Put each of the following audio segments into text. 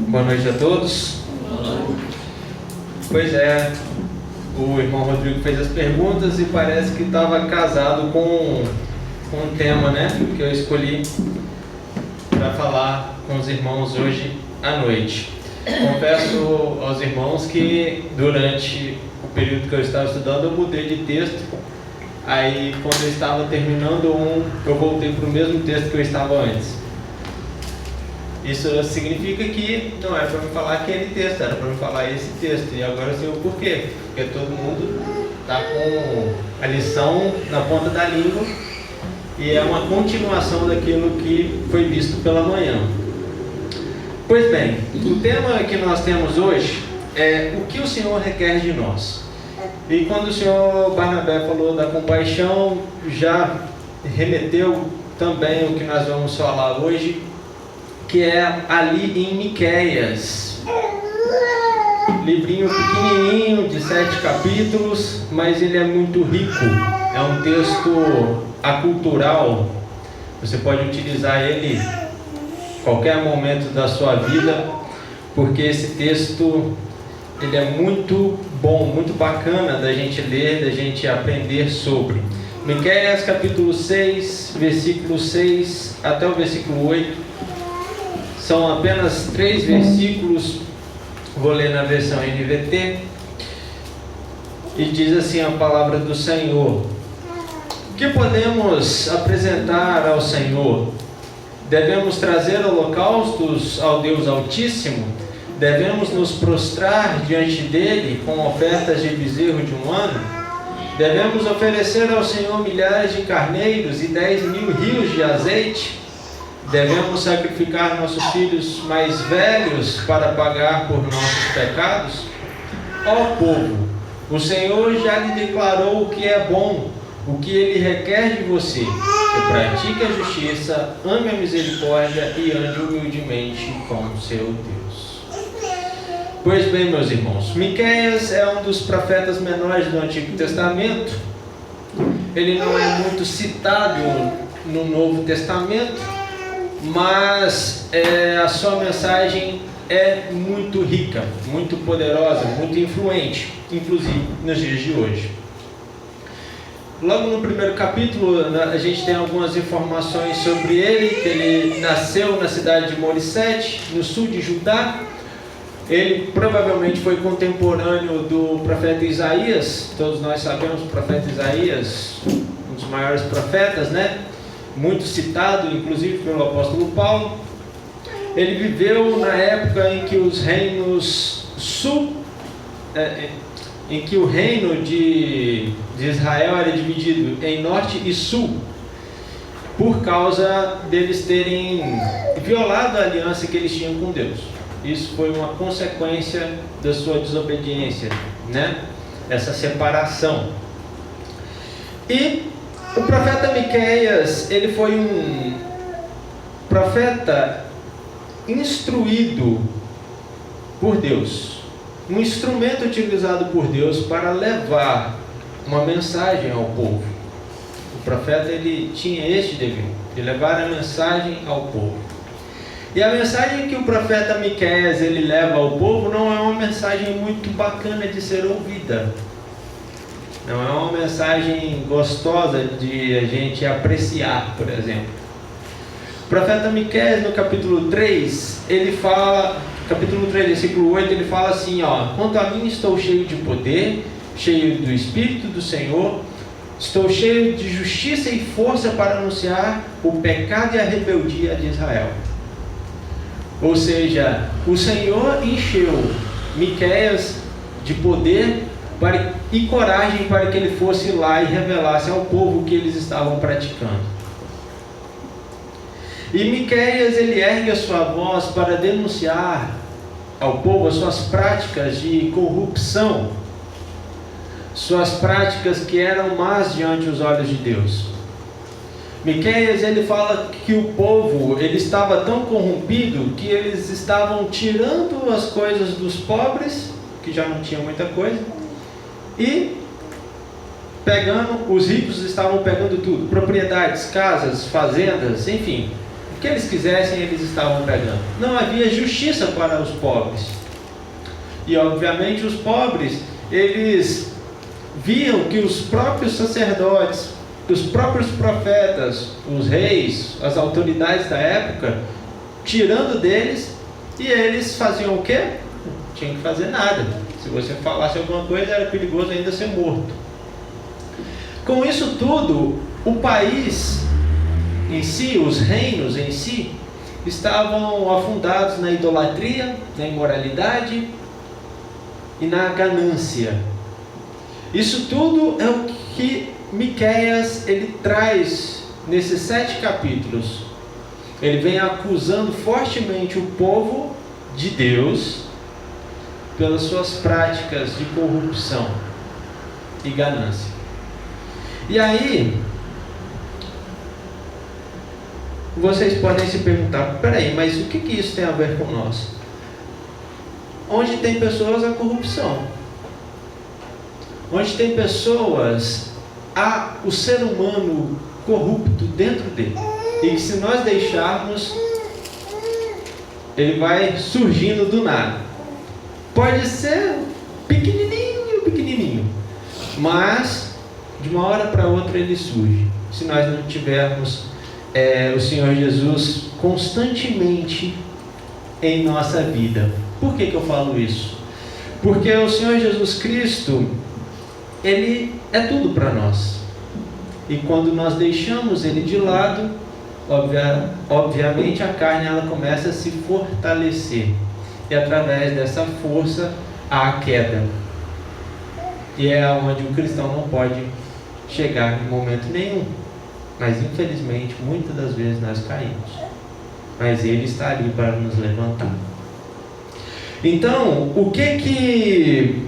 Boa noite a todos. Pois é, o irmão Rodrigo fez as perguntas e parece que estava casado com um tema, né, que eu escolhi para falar com os irmãos hoje à noite. Confesso aos irmãos que durante o período que eu estava estudando eu mudei de texto. Aí quando eu estava terminando eu voltei para o mesmo texto que eu estava antes. Isso significa que não é para me falar aquele texto, era para me falar esse texto. E agora eu sei o porquê. Porque todo mundo está com a lição na ponta da língua e é uma continuação daquilo que foi visto pela manhã. Pois bem, o tema que nós temos hoje é o que o Senhor requer de nós. E quando o senhor Barnabé falou da compaixão, já remeteu também o que nós vamos falar hoje, que é ali em Miqueias. Livrinho pequenininho, de 7 capítulos, mas ele é muito rico. É um texto acultural. Você pode utilizar ele em qualquer momento da sua vida, porque esse texto ele é muito bom, muito bacana da gente ler, da gente aprender sobre. Miqueias capítulo 6, versículo 6 até o versículo 8. São apenas 3 versículos, vou ler na versão NVT. E diz assim a palavra do Senhor: o que podemos apresentar ao Senhor? Devemos trazer holocaustos ao Deus Altíssimo? Devemos nos prostrar diante dele com ofertas de bezerro de um ano? Devemos oferecer ao Senhor milhares de carneiros e 10.000 rios de azeite? Devemos sacrificar nossos filhos mais velhos para pagar por nossos pecados? Ó povo, o Senhor já lhe declarou o que é bom, o que ele requer de você: que pratique a justiça, ame a misericórdia e ande humildemente com seu Deus. Pois bem, meus irmãos, Miqueias é um dos profetas menores do Antigo Testamento. Ele não é muito citado no Novo Testamento, mas a sua mensagem é muito rica, muito poderosa, muito influente, inclusive nos dias de hoje. Logo no primeiro capítulo, a gente tem algumas informações sobre ele, que ele nasceu na cidade de Morissete, no sul de Judá. Ele provavelmente foi contemporâneo do profeta Isaías. Todos nós sabemos o profeta Isaías, um dos maiores profetas, né? Muito citado, inclusive pelo apóstolo Paulo. Ele viveu na época em que os reinos em que o reino de Israel era dividido em norte e sul, por causa deles terem violado a aliança que eles tinham com Deus. Isso foi uma consequência da sua desobediência, né? Essa separação. E o profeta Miqueias, ele foi um profeta instruído por Deus, um instrumento utilizado por Deus para levar uma mensagem ao povo. O profeta, ele tinha este dever, de levar a mensagem ao povo. E a mensagem que o profeta Miqueias ele leva ao povo não é uma mensagem muito bacana de ser ouvida. Não é uma mensagem gostosa de a gente apreciar, por exemplo. O profeta Miqueias, no capítulo 3, ele fala, capítulo 3, versículo 8, ele fala assim, ó: quanto a mim, estou cheio de poder, cheio do Espírito do Senhor, estou cheio de justiça e força para anunciar o pecado e a rebeldia de Israel. Ou seja, o Senhor encheu Miqueias de poder e coragem para que ele fosse lá e revelasse ao povo o que eles estavam praticando. E Miqueias, ele ergue a sua voz para denunciar ao povo as suas práticas de corrupção, suas práticas que eram más diante dos olhos de Deus. Miqueias, ele fala que o povo, ele estava tão corrompido que eles estavam tirando as coisas dos pobres, que já não tinham muita coisa, e os ricos estavam pegando tudo, propriedades, casas, fazendas, enfim, o que eles quisessem, eles estavam pregando. Não havia justiça para os pobres. E obviamente os pobres, eles viam que os próprios sacerdotes, os próprios profetas, os reis, as autoridades da época, tirando deles, e eles faziam o quê? Não tinham que fazer nada. Se você falasse alguma coisa, era perigoso ainda ser morto. Com isso tudo, o país em si, os reinos em si, estavam afundados na idolatria, na imoralidade e na ganância. Isso tudo é o que Miqueias ele traz nesses 7 capítulos. Ele vem acusando fortemente o povo de Deus pelas suas práticas de corrupção e ganância. E aí, vocês podem se perguntar, peraí, mas o que isso tem a ver com nós? Onde tem pessoas, há corrupção. Onde tem pessoas, há o ser humano corrupto dentro dele. E que se nós deixarmos, ele vai surgindo do nada. Pode ser pequenininho, mas de uma hora para outra ele surge. Se nós não tivermos o Senhor Jesus constantemente em nossa vida. Por que eu falo isso? Porque o Senhor Jesus Cristo, Ele é tudo para nós. E quando nós deixamos Ele de lado, obviamente a carne ela começa a se fortalecer. E através dessa força há a queda. E é onde o cristão não pode chegar em momento nenhum. Mas infelizmente, muitas das vezes nós caímos. Mas Ele está ali para nos levantar. Então, o que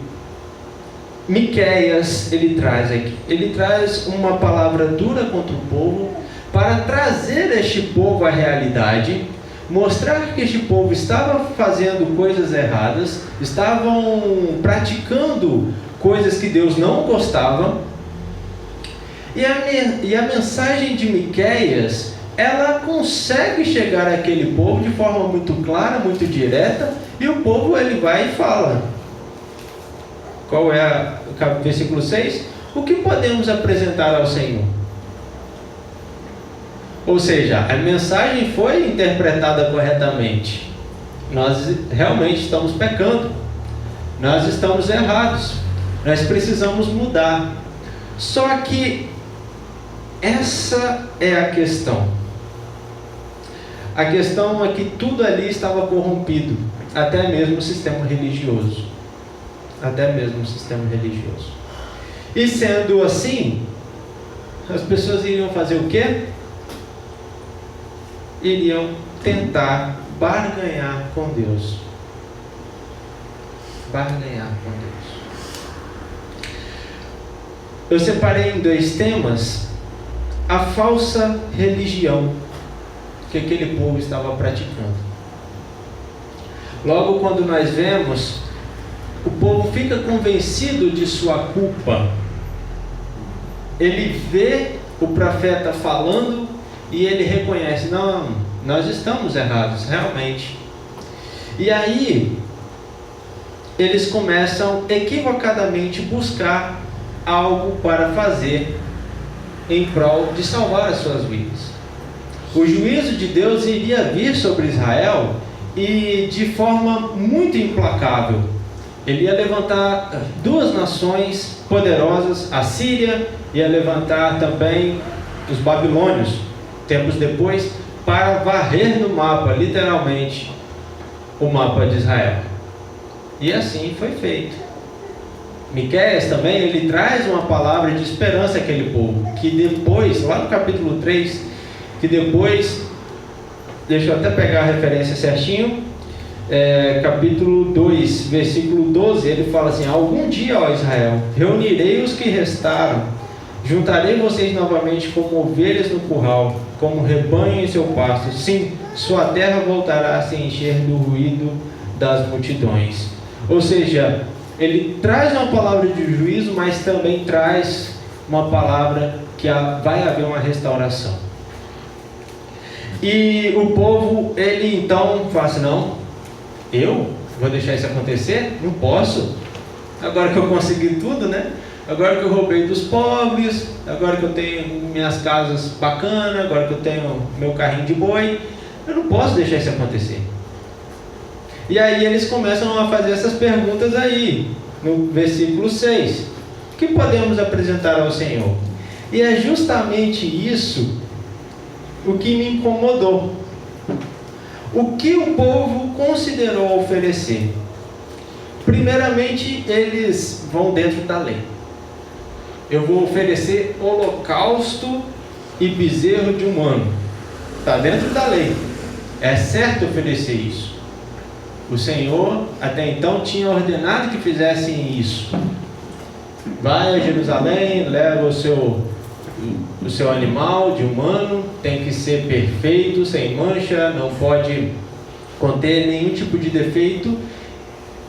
Miqueias ele traz aqui? Ele traz uma palavra dura contra o povo, para trazer este povo à realidade, mostrar que este povo estava fazendo coisas erradas, estavam praticando coisas que Deus não gostava. E a mensagem de Miqueias, ela consegue chegar àquele povo de forma muito clara, muito direta, e o povo ele vai e fala. Qual é o versículo 6? O que podemos apresentar ao Senhor? Ou seja, a mensagem foi interpretada corretamente. Nós realmente estamos pecando. Nós estamos errados. Nós precisamos mudar. Só que essa é a questão. A questão é que tudo ali estava corrompido. Até mesmo o sistema religioso. Até mesmo o sistema religioso. E sendo assim, as pessoas iriam fazer o quê? Iriam tentar barganhar com Deus. Barganhar com Deus. Eu separei em 2 temas a falsa religião que aquele povo estava praticando. Logo quando nós vemos, o povo fica convencido de sua culpa. Ele vê o profeta falando e ele reconhece, não, nós estamos errados, realmente. E aí, eles começam equivocadamente buscar algo para fazer em prol de salvar as suas vidas. O juízo de Deus iria vir sobre Israel e de forma muito implacável. Ele ia levantar 2 nações poderosas, a Síria, ia levantar também os babilônios, tempos depois, para varrer no mapa, literalmente, o mapa de Israel. E assim foi feito. Miqueias também, ele traz uma palavra de esperança àquele povo, que depois, lá no capítulo 3, que depois, deixa eu até pegar a referência certinho, capítulo 2, versículo 12, ele fala assim: algum dia, ó Israel, reunirei os que restaram, juntarei vocês novamente como ovelhas no curral, como rebanho em seu pasto. Sim, sua terra voltará a se encher do ruído das multidões. Ou seja, ele traz uma palavra de juízo, mas também traz uma palavra que vai haver uma restauração. E o povo, ele então fala assim: não, eu vou deixar isso acontecer? Não posso. Agora que eu consegui tudo, né? Agora que eu roubei dos pobres, agora que eu tenho minhas casas bacanas, agora que eu tenho meu carrinho de boi, eu não posso deixar isso acontecer. E aí eles começam a fazer essas perguntas aí, no versículo 6. O que podemos apresentar ao Senhor? E é justamente isso o que me incomodou. O que o povo considerou oferecer? Primeiramente, eles vão dentro da lei. Eu vou oferecer holocausto e bezerro de um ano. Está dentro da lei. É certo oferecer isso. O Senhor até então tinha ordenado que fizessem isso. Vai a Jerusalém, leva o seu animal de um ano, tem que ser perfeito, sem mancha, não pode conter nenhum tipo de defeito.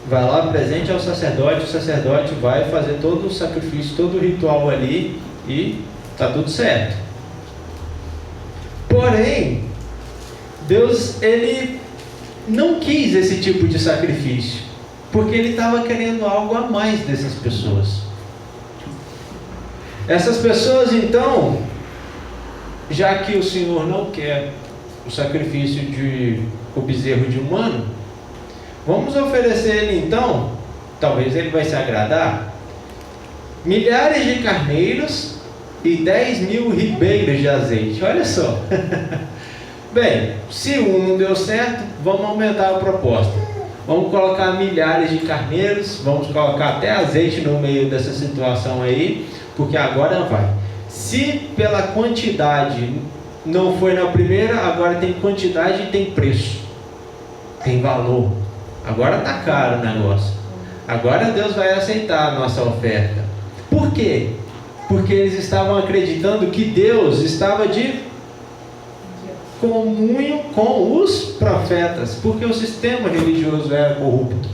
Vai lá, presente ao sacerdote, o sacerdote vai fazer todo o sacrifício, todo o ritual ali e está tudo certo. Porém, Deus, ele não quis esse tipo de sacrifício, porque ele estava querendo algo a mais dessas pessoas. Essas pessoas então, já que o Senhor não quer o sacrifício de o bezerro de um ano, vamos oferecer ele então, talvez ele vai se agradar, milhares de carneiros e 10.000 ribeiros de azeite. Olha só. Bem, se um não deu certo, vamos aumentar a proposta. Vamos colocar milhares de carneiros, vamos colocar até azeite no meio dessa situação aí, porque agora vai. Se pela quantidade não foi na primeira, agora tem quantidade e tem preço, tem valor. Agora está caro o negócio. Agora Deus vai aceitar a nossa oferta. Por quê? Porque eles estavam acreditando que Deus estava de comunhão com os profetas, porque o sistema religioso era corrupto.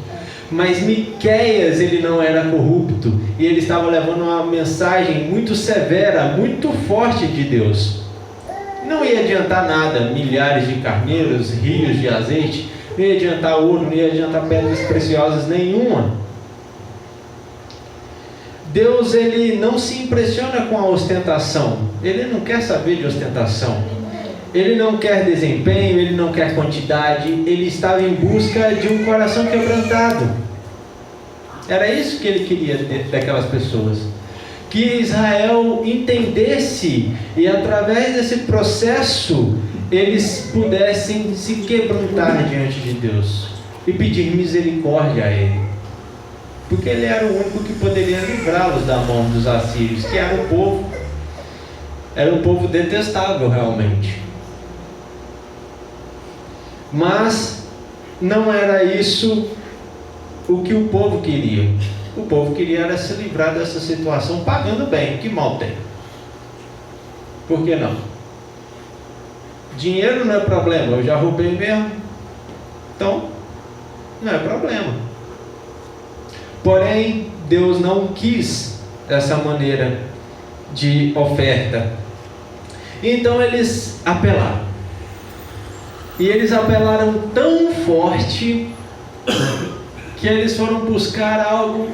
Mas Miqueias, ele não era corrupto, e ele estava levando uma mensagem muito severa, muito forte de Deus. Não ia adiantar nada, milhares de carneiros, rios de azeite, não ia adiantar ouro, não ia adiantar pedras preciosas nenhuma. Deus, ele não se impressiona com a ostentação, ele não quer saber de ostentação. Ele não quer desempenho, ele não quer quantidade, ele estava em busca de um coração quebrantado. Era isso que ele queria daquelas pessoas. Que Israel entendesse e através desse processo eles pudessem se quebrantar diante de Deus e pedir misericórdia a Ele. Porque Ele era o único que poderia livrá-los da mão dos assírios, que era um povo detestável realmente. Mas não era isso o que o povo queria. O povo queria era se livrar dessa situação pagando bem. Que mal tem? Por que não? Dinheiro não é problema, eu já roubei mesmo, então não é problema. Porém, Deus não quis essa maneira de oferta. Então eles apelaram. E eles apelaram tão forte que eles foram buscar algo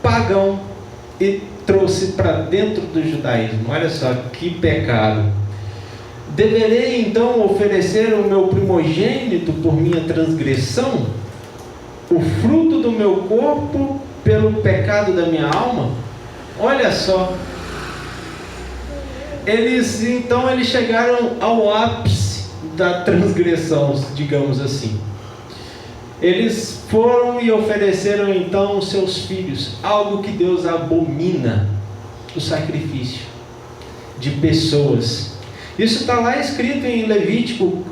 pagão e trouxe para dentro do judaísmo. Olha só que pecado. Deverei então oferecer o meu primogênito por minha transgressão? O fruto do meu corpo pelo pecado da minha alma? Olha só. Eles chegaram ao ápice da transgressão, digamos assim. Eles foram e ofereceram então os seus filhos, algo que Deus abomina, o sacrifício de pessoas. Isso está lá escrito em Levítico,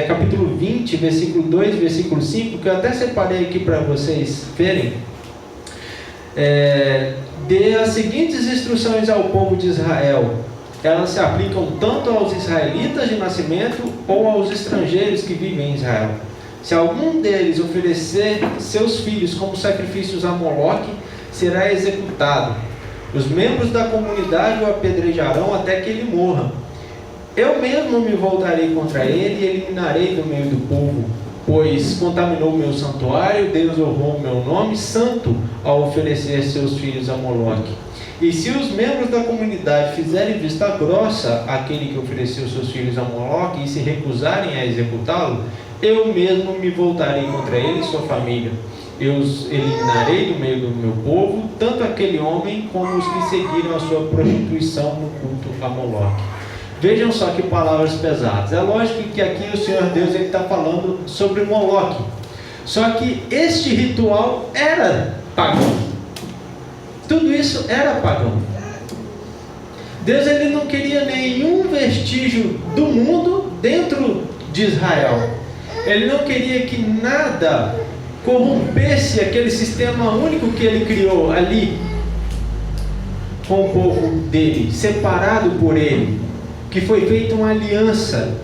capítulo 20, versículo 2, versículo 5, que eu até separei aqui para vocês verem. Dê as seguintes instruções ao povo de Israel. Elas se aplicam tanto aos israelitas de nascimento ou aos estrangeiros que vivem em Israel. Se algum deles oferecer seus filhos como sacrifícios a Moloque, será executado. Os membros da comunidade o apedrejarão até que ele morra. eu mesmo me voltarei contra ele e eliminarei do meio do povo, pois contaminou o meu santuário, desonrou o meu nome santo ao oferecer seus filhos a Moloque. E se os membros da comunidade fizerem vista grossa àquele que ofereceu seus filhos a Moloque e se recusarem a executá-lo, eu mesmo me voltarei contra ele e sua família. Eu os eliminarei do meio do meu povo, tanto aquele homem como os que seguiram a sua prostituição no culto a Moloque. Vejam só que palavras pesadas. É lógico que aqui o Senhor Deus está falando sobre Moloque. Só que este ritual era pagão. Tudo isso era pagão. Deus ele não queria nenhum vestígio do mundo dentro de Israel. Ele não queria que nada corrompesse aquele sistema único que ele criou ali com o povo dele, separado por ele, que foi feita uma aliança.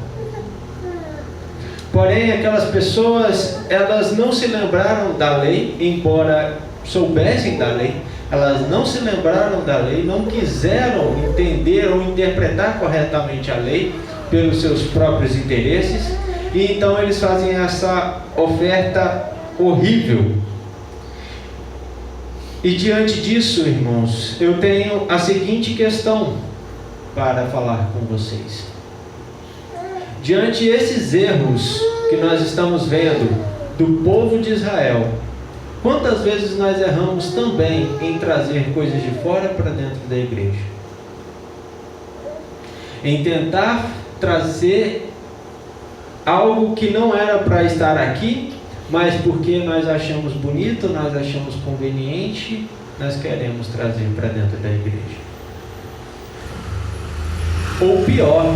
Porém, aquelas pessoas, elas não se lembraram da lei, embora soubessem da lei. Elas não se lembraram da lei, não quiseram entender ou interpretar corretamente a lei pelos seus próprios interesses, e então eles fazem essa oferta horrível. E diante disso, irmãos, eu tenho a seguinte questão para falar com vocês. Diante esses erros que nós estamos vendo do povo de Israel, quantas vezes nós erramos também em trazer coisas de fora para dentro da igreja? Em tentar trazer algo que não era para estar aqui, mas porque nós achamos bonito, nós achamos conveniente, nós queremos trazer para dentro da igreja. Ou pior,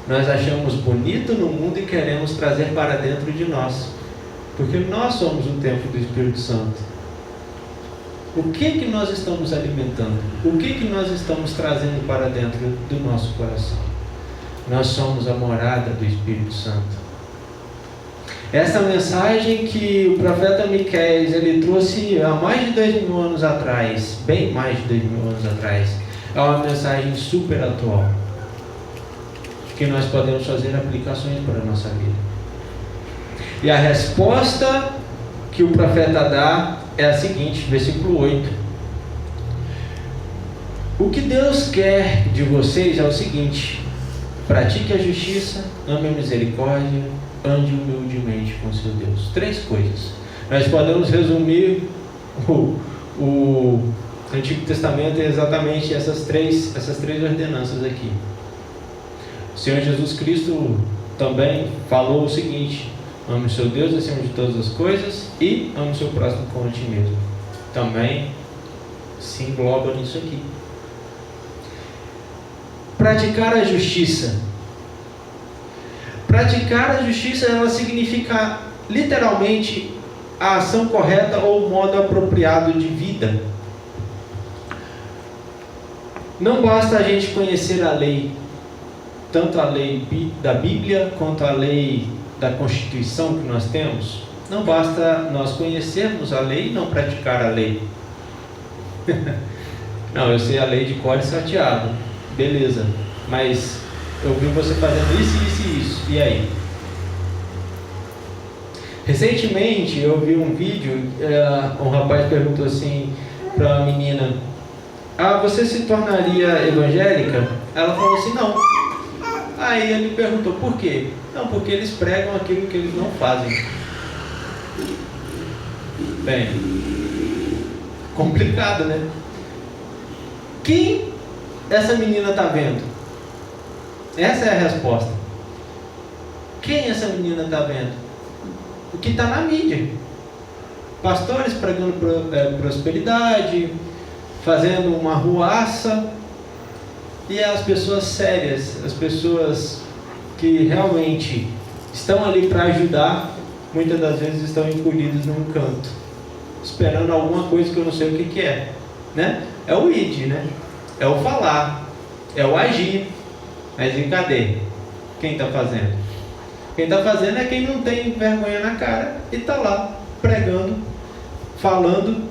nós achamos bonito no mundo e queremos trazer para dentro de nós, porque nós somos o templo do Espírito Santo. O que nós estamos alimentando? O que nós estamos trazendo para dentro do nosso coração? Nós somos a morada do Espírito Santo. Essa mensagem que o profeta Miqueias ele trouxe há mais de 2000 anos atrás, bem mais de 2000 anos atrás, é uma mensagem super atual, que nós podemos fazer aplicações para a nossa vida. E a resposta que o profeta dá é a seguinte, versículo 8. O que Deus quer de vocês é o seguinte: pratique a justiça, ame a misericórdia, ande humildemente com seu Deus. 3 coisas. Nós podemos resumir o Antigo Testamento em exatamente essas três ordenanças aqui. O Senhor Jesus Cristo também falou o seguinte: ame o seu Deus acima de todas as coisas e ame o seu próximo como a ti mesmo. Também se engloba nisso aqui. Praticar a justiça. Praticar a justiça, ela significa literalmente a ação correta ou o modo apropriado de vida. Não basta a gente conhecer a lei, tanto a lei da Bíblia quanto a lei da Constituição que nós temos. Não basta nós conhecermos a lei e não praticar a lei. Não, eu sei a lei de cor e salteado, beleza, mas eu vi você fazendo isso, isso e isso, e aí? Recentemente eu vi um vídeo, um rapaz perguntou assim para uma menina: você se tornaria evangélica? Ela falou assim: não. Aí ele perguntou: por quê? Não, porque eles pregam aquilo que eles não fazem. Bem, complicado, né? Quem essa menina está vendo? Essa é a resposta. Quem essa menina está vendo? O que está na mídia. Pastores pregando prosperidade, fazendo uma ruaça. E as pessoas sérias, as pessoas que realmente estão ali para ajudar, muitas das vezes estão encolhidas num canto, esperando alguma coisa que eu não sei o que é, né? É o id, né? É o falar, é o agir. Mas e cadê? Quem está fazendo? Quem está fazendo é quem não tem vergonha na cara e está lá pregando, falando,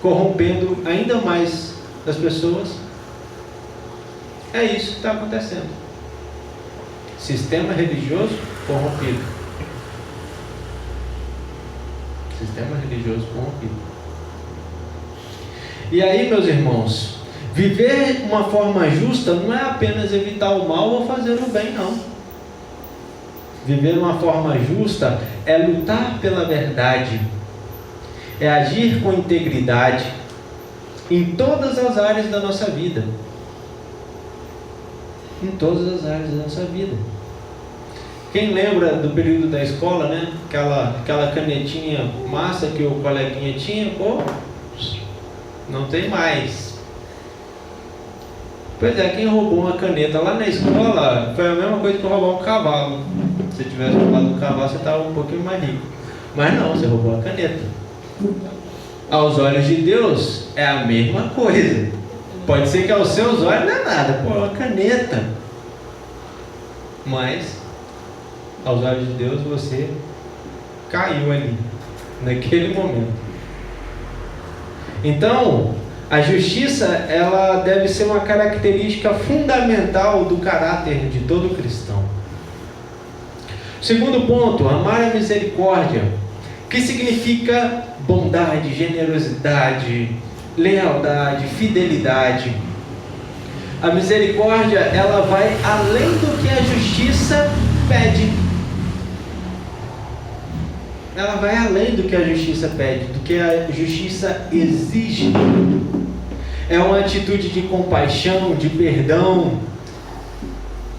corrompendo ainda mais as pessoas. É isso que está acontecendo. Sistema religioso corrompido. Sistema religioso corrompido. E aí, meus irmãos, viver uma forma justa não é apenas evitar o mal ou fazer o bem, não. Viver uma forma justa é lutar pela verdade, é agir com integridade em todas as áreas da nossa vida. Em todas as áreas da nossa vida. Quem lembra do período da escola, né? Aquela canetinha massa que o coleguinha tinha, pô, não tem mais. Pois é, quem roubou uma caneta lá na escola foi a mesma coisa que roubar um cavalo. Se tivesse roubado um cavalo, você estava um pouquinho mais rico. Mas não, você roubou a caneta. Aos olhos de Deus é a mesma coisa. Pode ser que aos seus olhos não é nada, pô, é uma caneta. Mas aos olhos de Deus você caiu ali, naquele momento. Então, a justiça, ela deve ser uma característica fundamental do caráter de todo cristão. Segundo ponto, amar a misericórdia, que significa bondade, generosidade, lealdade, fidelidade. A misericórdia, ela vai além do que a justiça pede. Ela vai além do que a justiça pede, do que a justiça exige. É uma atitude de compaixão, de perdão.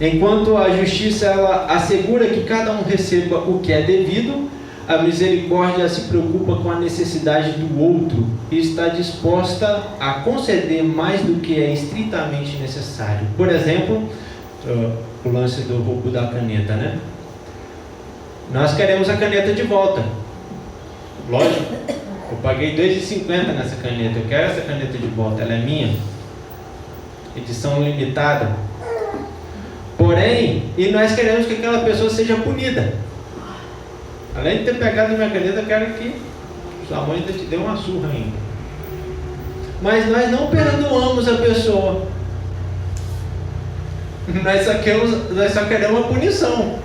Enquanto a justiça, ela assegura que cada um receba o que é devido, a misericórdia se preocupa com a necessidade do outro e está disposta a conceder mais do que é estritamente necessário. Por exemplo, o lance do roubo da caneta, né? Nós queremos a caneta de volta. Lógico, eu paguei R$2,50 nessa caneta, eu quero essa caneta de volta, ela é minha. Edição limitada. Porém, e nós queremos que aquela pessoa seja punida. Além de ter pegado minha caneta, eu quero que sua mãe ainda te dê uma surra ainda. Mas nós não perdoamos a pessoa. Nós só queremos a punição.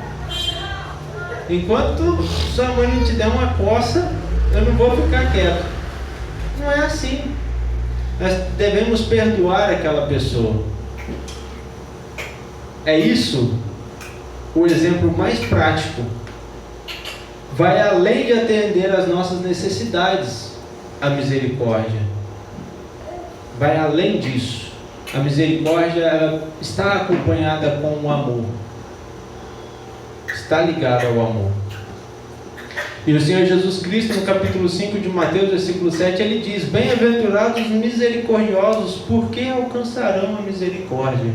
Enquanto sua mãe não te der uma coça, eu não vou ficar quieto. Não é assim. Nós devemos perdoar aquela pessoa. É isso o exemplo mais prático. Vai além de atender às nossas necessidades, a misericórdia. Vai além disso. A misericórdia, ela está acompanhada com o amor. Está ligada ao amor. E o Senhor Jesus Cristo, no capítulo 5 de Mateus, versículo 7, ele diz: bem-aventurados os misericordiosos, porque alcançarão a misericórdia.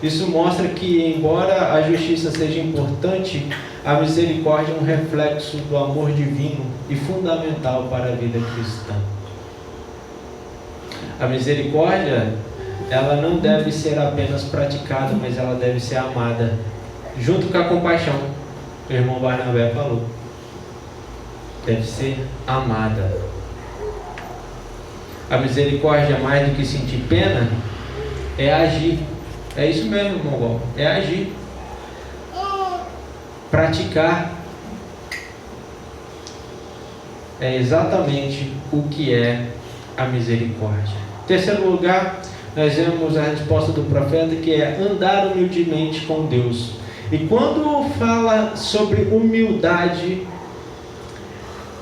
Isso mostra que, embora a justiça seja importante, a misericórdia é um reflexo do amor divino e fundamental para a vida cristã. A misericórdia, ela não deve ser apenas praticada, mas ela deve ser amada, junto com a compaixão. O irmão Barnabé falou. Deve ser amada. A misericórdia, mais do que sentir pena, é agir. É isso mesmo, irmão Gal. É agir. Praticar. É exatamente o que é a misericórdia. Em terceiro lugar, nós vemos a resposta do profeta, que é andar humildemente com Deus. E quando fala sobre humildade,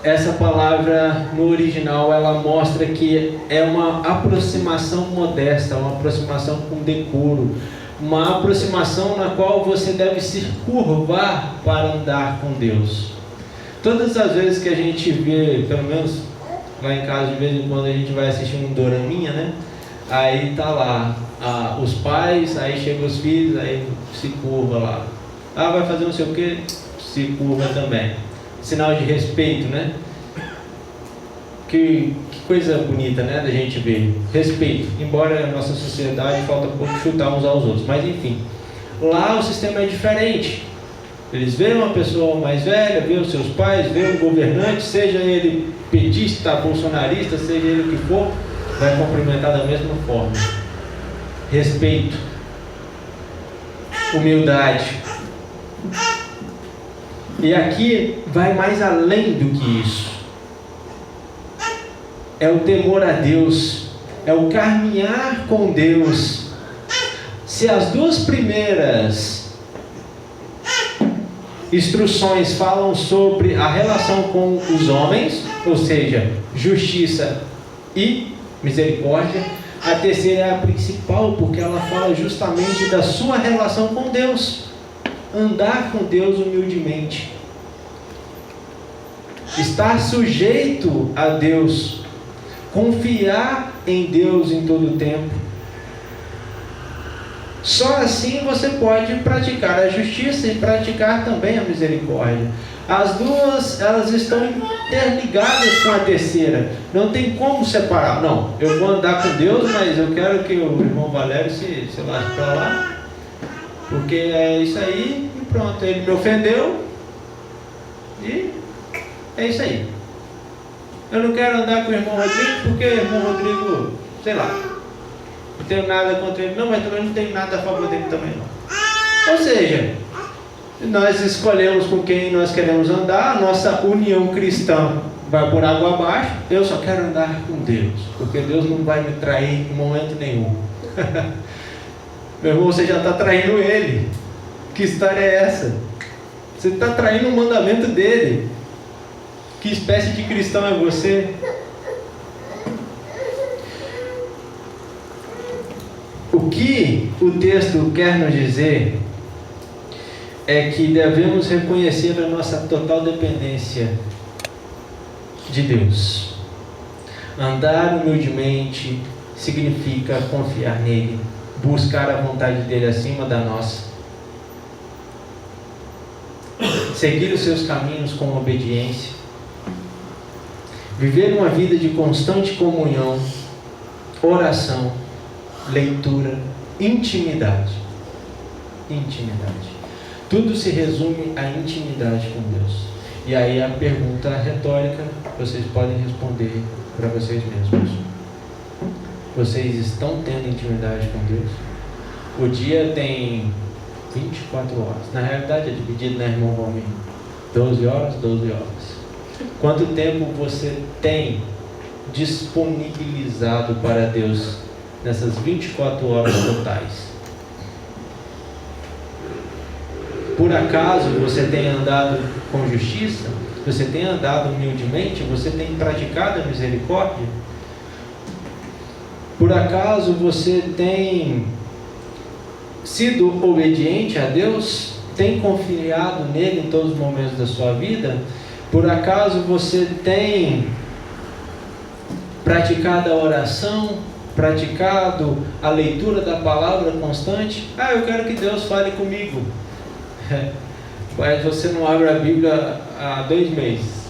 essa palavra no original, ela mostra que é uma aproximação modesta, uma aproximação com decoro, uma aproximação na qual você deve se curvar para andar com Deus. Todas as vezes que a gente vê, pelo menos lá em casa, de vez em quando a gente vai assistir um doraminha, né? Aí tá lá os pais, aí chegam os filhos, aí se curva lá. Vai fazer não sei o que, se curva também. Sinal de respeito, né? Que coisa bonita, né, da gente ver. Respeito, embora a nossa sociedade falta um pouco chutar uns aos outros, mas enfim. Lá o sistema é diferente. Eles veem uma pessoa mais velha, veem os seus pais, veem um governante, seja ele petista, bolsonarista, seja ele o que for, vai cumprimentar da mesma forma. Respeito. humildade. E aqui vai mais além do que isso. É o temor a Deus, é o caminhar com Deus. Se as duas primeiras instruções falam sobre a relação com os homens, ou seja, justiça e misericórdia, a terceira é a principal, porque ela fala justamente da sua relação com Deus. Andar com Deus humildemente, estar sujeito a Deus, confiar em Deus em todo o tempo. Só assim você pode praticar a justiça e praticar também a misericórdia. As duas, elas estão interligadas com a terceira. Não tem como separar. Não, eu vou andar com Deus, mas eu quero que o irmão Valério se lasque para lá, porque é isso aí e pronto. Ele me ofendeu e é isso aí. Eu não quero andar com o irmão Rodrigo porque o irmão Rodrigo, sei lá, não tenho nada contra ele, não, mas também não tenho nada a favor dele também não. Ou seja, nós escolhemos com quem nós queremos andar, a nossa união cristã vai por água abaixo. Eu só quero andar com Deus, porque Deus não vai me trair em momento nenhum. Meu irmão, você já está traindo Ele. Que história é essa? Você está traindo o mandamento dele. Que espécie de cristão é você? O que o texto quer nos dizer é que devemos reconhecer a nossa total dependência de Deus. Andar humildemente significa confiar nele, buscar a vontade dele acima da nossa, seguir os seus caminhos com obediência, viver uma vida de constante comunhão, oração, leitura, intimidade. Tudo se resume à intimidade com Deus. E aí a pergunta retórica, vocês podem responder para vocês mesmos. Vocês estão tendo intimidade com Deus? O dia tem 24 horas. Na realidade é dividido, né, irmão Valmir? 12 horas. Quanto tempo você tem disponibilizado para Deus nessas 24 horas totais? Por acaso você tem andado com justiça? Você tem andado humildemente? Você tem praticado a misericórdia? Por acaso você tem sido obediente a Deus? Tem confiado nele em todos os momentos da sua vida? Por acaso você tem praticado a oração? Praticado a leitura da palavra constante? Eu quero que Deus fale comigo. Mas você não abre a Bíblia há 2 meses.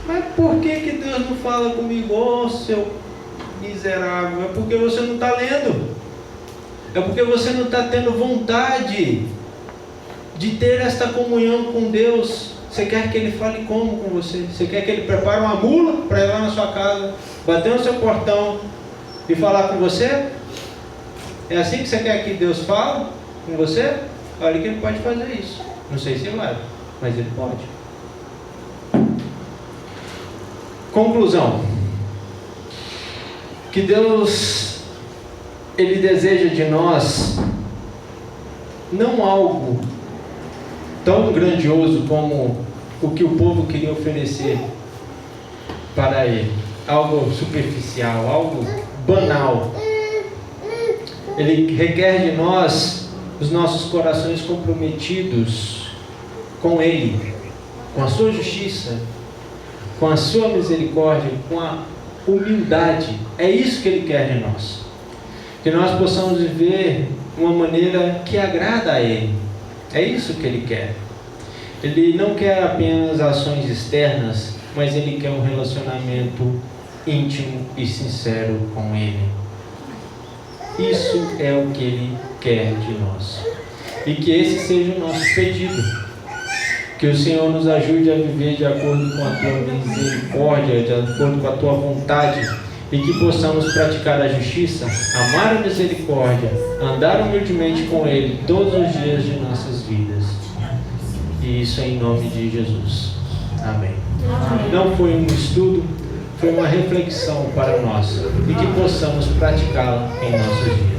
Mas por que Deus não fala comigo? Oh, seu miserável. É porque você não está lendo. É porque você não está tendo vontade de ter esta comunhão com Deus. Você quer que Ele fale como com você? Você quer que Ele prepare uma mula para ir lá na sua casa, bater no seu portão e falar com você? É assim que você quer que Deus fale com você? Olha que Ele pode fazer isso. Não sei se vai, mas Ele pode. Conclusão. Que Deus, Ele deseja de nós não algo tão grandioso como o que o povo queria oferecer para Ele. Algo superficial, algo banal. Ele requer de nós os nossos corações comprometidos com Ele, com a sua justiça, com a sua misericórdia, com a humildade. É isso que Ele quer de nós. Que nós possamos viver de uma maneira que agrada a Ele. É isso que Ele quer. Ele não quer apenas ações externas, mas Ele quer um relacionamento íntimo e sincero com Ele. Isso é o que Ele quer de nós. E que esse seja o nosso pedido. Que o Senhor nos ajude a viver de acordo com a Tua misericórdia, de acordo com a Tua vontade, e que possamos praticar a justiça, amar a misericórdia, andar humildemente com Ele todos os dias de nossas vidas. E isso é em nome de Jesus. Amém. Não foi um estudo, foi uma reflexão para nós e que possamos praticá-la em nossos dias.